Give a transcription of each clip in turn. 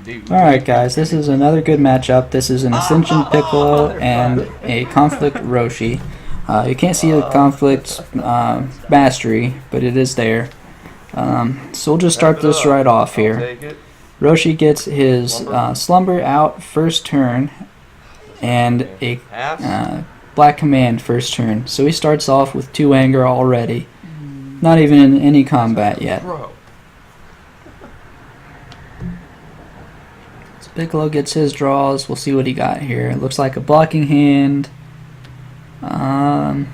Alright guys, this is another good matchup. This is an Ascension Piccolo and a Conflict Roshi. You can't see the Conflict mastery, but it is there. So we'll just start this right off here. Roshi gets his Slumber out first turn and a Black Command first turn. So he starts off with 2 anger already. Not even in any combat yet. So Piccolo gets his draws. We'll see what he got here. It looks like a blocking hand, a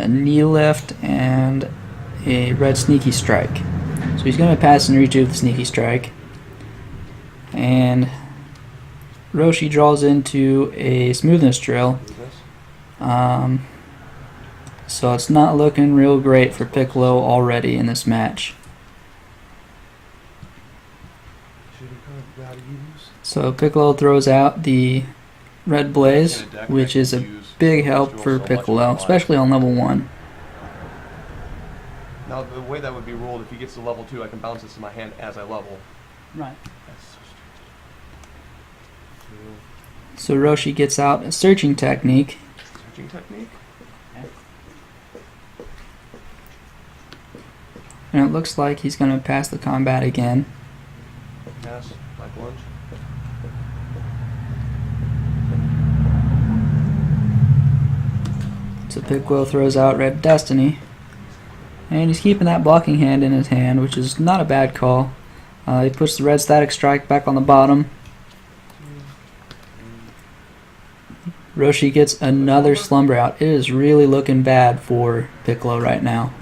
knee lift, and a red sneaky strike. So he's going to pass and reach with the sneaky strike. And Roshi draws into a smoothness drill. So it's not looking real great for Piccolo already in this match. So Piccolo throws out the Red Blaze, which is a big help for Piccolo, especially on level 1. Now the way that would be ruled, if he gets to level 2, I can bounce this in my hand as I level. Right. So Roshi gets out a searching technique. Searching technique? And it looks like he's going to pass the combat again. Pass, black lunge. So Piccolo throws out Red Destiny. And he's keeping that blocking hand in his hand, which is not a bad call. He puts the Red Static Strike back on the bottom. Roshi gets another Slumber out. It is really looking bad for Piccolo right now.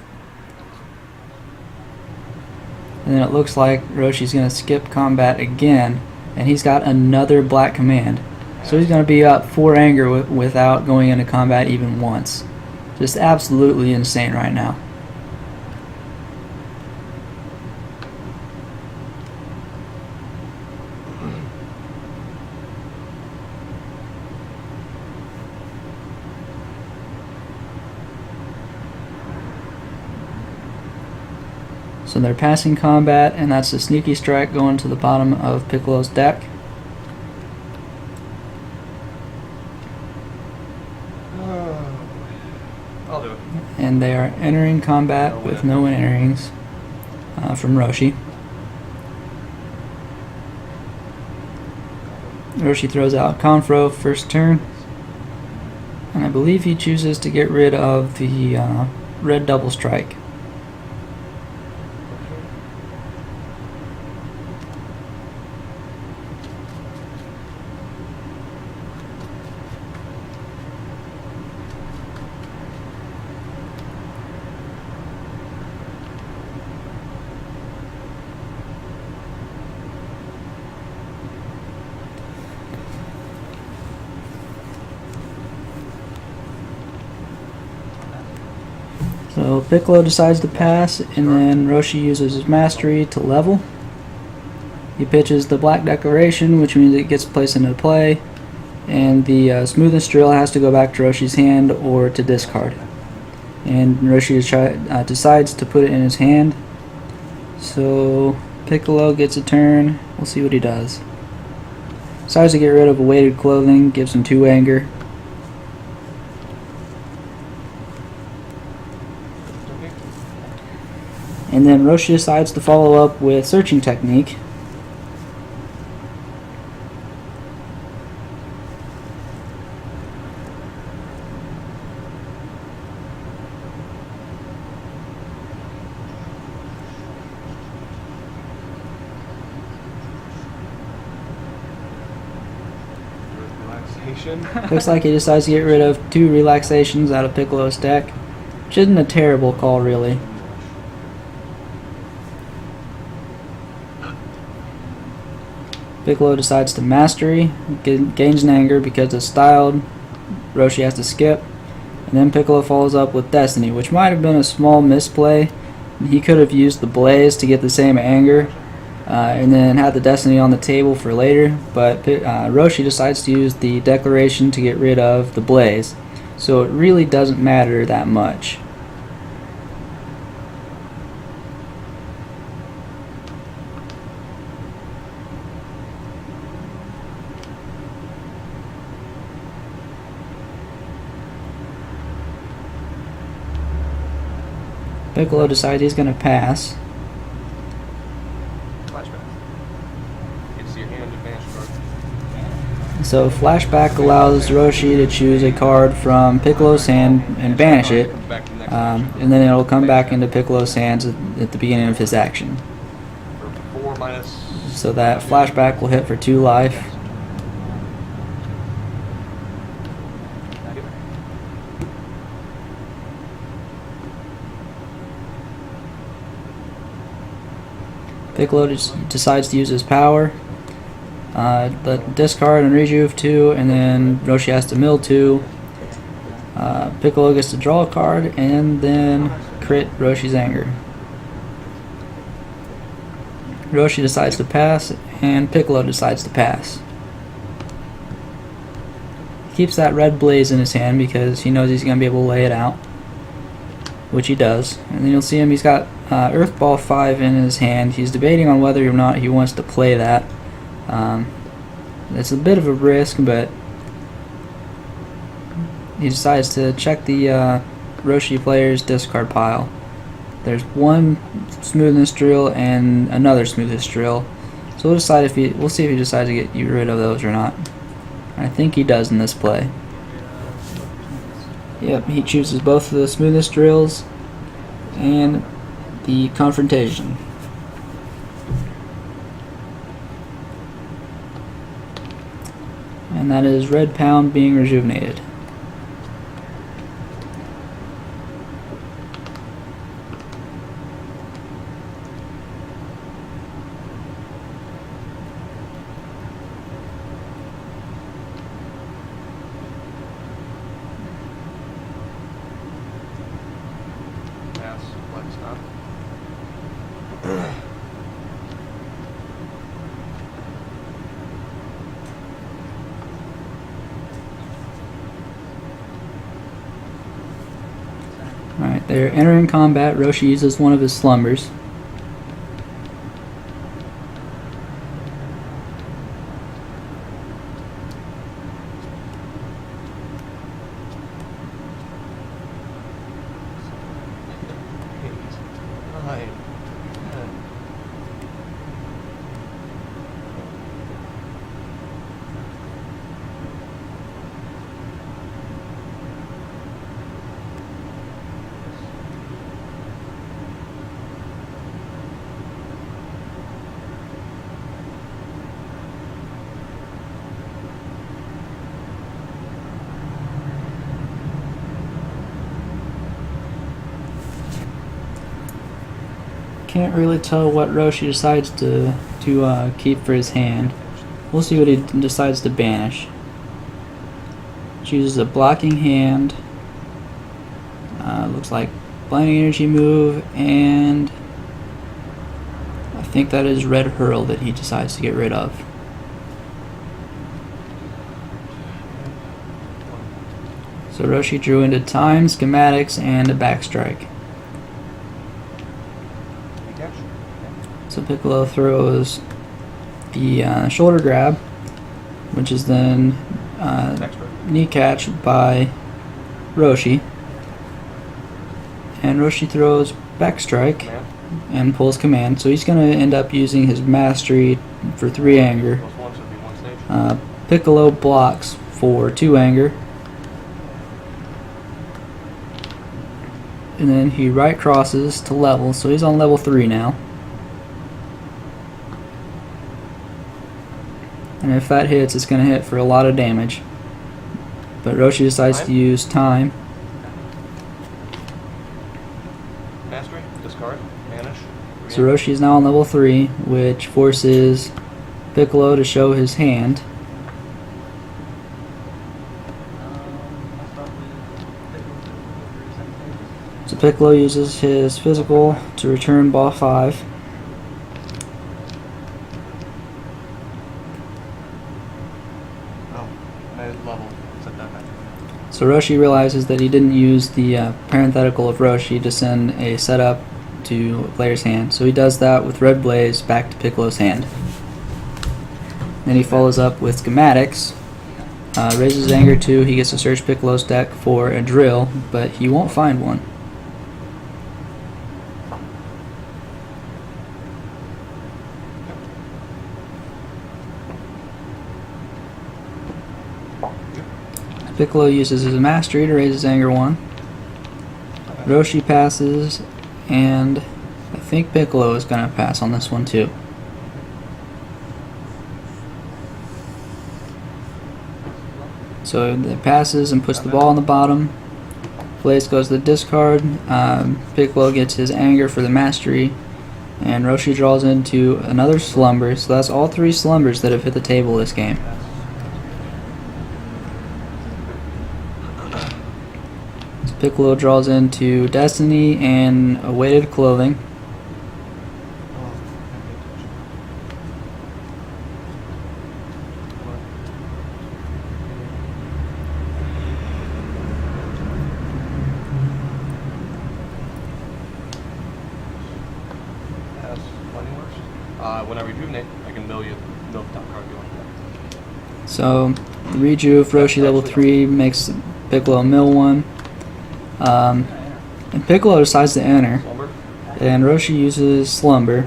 And then it looks like Roshi's going to skip combat again, and he's got another Black Command. So he's going to be up 4 anger without going into combat even once. Just absolutely insane right now. So they're passing combat, and that's a sneaky strike going to the bottom of Piccolo's deck. I'll do it. And they are entering combat with no enterings from Roshi. Roshi throws out Confro first turn. And I believe he chooses to get rid of the red double strike. So Piccolo decides to pass, and then Roshi uses his mastery to level. He pitches the Black Declaration, which means it gets placed into play, and the Smoothness Drill has to go back to Roshi's hand or to discard. And Roshi decides to put it in his hand. So Piccolo gets a turn. We'll see what he does. Decides to get rid of a weighted clothing, gives him 2 anger. And then Roshi decides to follow up with Searching Technique. Relaxation. Looks like he decides to get rid of 2 relaxations out of Piccolo's deck, which isn't a terrible call really. Piccolo decides to mastery, gains an anger because it's styled. Roshi has to skip, and then Piccolo follows up with Destiny, which might have been a small misplay. He could have used the Blaze to get the same anger, and then had the Destiny on the table for later, but Roshi decides to use the Declaration to get rid of the Blaze, so it really doesn't matter that much. Piccolo decides he's going to pass. Flashback. It's your hand advantage card. So flashback allows Roshi to choose a card from Piccolo's hand and banish it, and then it'll come back into Piccolo's hands at the beginning of his action. For 4 minus. So that flashback will hit for 2 life. Piccolo just decides to use his power. Discard and rejuve 2, and then Roshi has to mill 2. Piccolo gets to draw a card, and then crit Roshi's anger. Roshi decides to pass, and Piccolo decides to pass. He keeps that red blaze in his hand because he knows he's going to be able to lay it out, which he does. And then you'll see him, he's got Earth Ball 5 in his hand. He's debating on whether or not he wants to play that. It's a bit of a risk, but he decides to check the Roshi player's discard pile. There's one smoothness drill and another smoothness drill, so we'll see if he decides to get rid of those or not. I think he does in this play. Yep, he chooses both of the smoothness drills and the confrontation. And that is Red Pound being rejuvenated. Pass. Flex stop. Alright, they're entering combat. Roshi uses one of his slumbers. Right. Can't really tell what Roshi decides to keep for his hand. We'll see what he decides to banish. Chooses a blocking hand. Looks like blinding energy move, and I think that is Red Hurl that he decides to get rid of. So Roshi drew into time, schematics, and a backstrike. So Piccolo throws the shoulder grab, which is then knee catch by Roshi. And Roshi throws backstrike and pulls command. So he's going to end up using his mastery for 3 anger. Piccolo blocks for 2 anger. And then he right crosses to level, so he's on level 3 now. And if that hits, it's going to hit for a lot of damage. But Roshi decides to use time. Mastery, discard, banish. So Roshi is now on level 3, which forces Piccolo to show his hand. So Piccolo uses his physical to return ball 5. Level. Set that back. So Roshi realizes that he didn't use the parenthetical of Roshi to send a setup to a player's hand. So he does that with Red Blaze back to Piccolo's hand. Then he follows up with schematics. Raises anger 2. He gets to search Piccolo's deck for a drill, but he won't find one. Piccolo uses his mastery to raise his anger 1. Roshi passes, and I think Piccolo is going to pass on this one too. So it passes and puts the ball on the bottom. Blaze goes to the discard. Piccolo gets his anger for the mastery, and Roshi draws into another slumber. So that's all 3 slumbers that have hit the table this game. So Piccolo draws into Destiny and a weighted clothing. When I rejuvenate, I can mill the top card you want. So reju of Roshi level 3 makes Piccolo mill 1. And Piccolo decides to enter, Slumber. and Roshi uses slumber.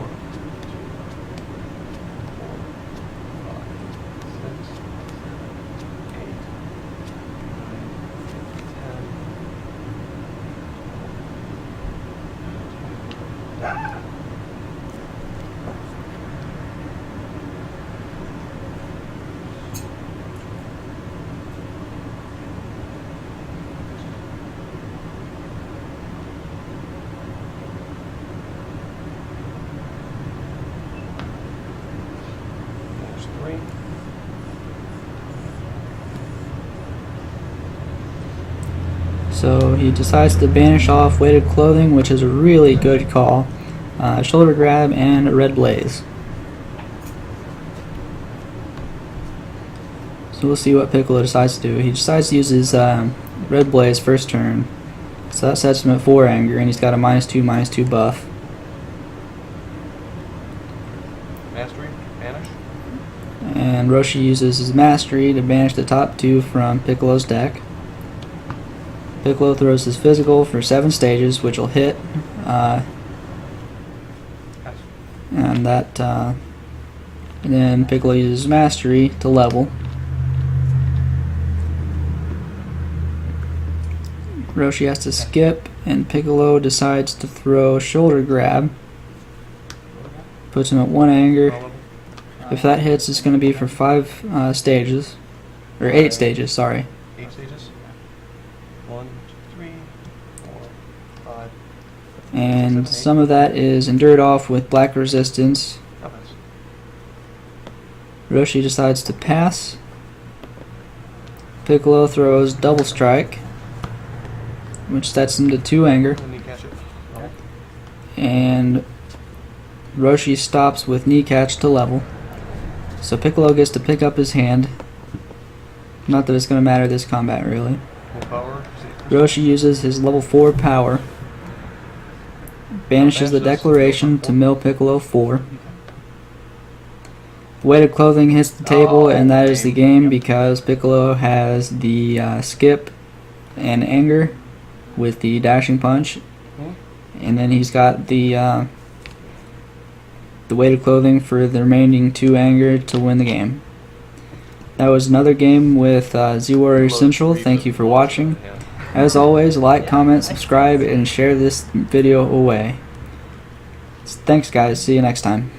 So he decides to banish off weighted clothing, which is a really good call. Shoulder grab and a red blaze. So we'll see what Piccolo decides to do. He decides to use his red blaze first turn. So that sets him at 4 anger, and he's got a -2/-2 buff. Mastery, banish. And Roshi uses his mastery to banish the top 2 from Piccolo's deck. Piccolo throws his physical for 7 stages, which will hit, and that, and then Piccolo uses mastery to level. Roshi has to skip, and Piccolo decides to throw shoulder grab. Puts him at 1 anger. If that hits, it's going to be for 5 stages, or 8 stages. Sorry. 8 stages. 1, 2, 3, 4, 5. And some of that is endured off with black resistance. Roshi decides to pass. Piccolo throws double strike, which sets him to 2 anger. And Roshi stops with knee catch to level. So Piccolo gets to pick up his hand. Not that it's going to matter this combat really. Roshi uses his level 4 power. Banishes the declaration to mill Piccolo 4. Weighted clothing hits the table, and that is the game because Piccolo has the skip and anger with the dashing punch, and then he's got the weighted clothing for the remaining 2 anger to win the game. That was another game with zwarriorscentral. Thank you for watching. As always, like, comment, subscribe, and share this video away. Thanks guys, see you next time.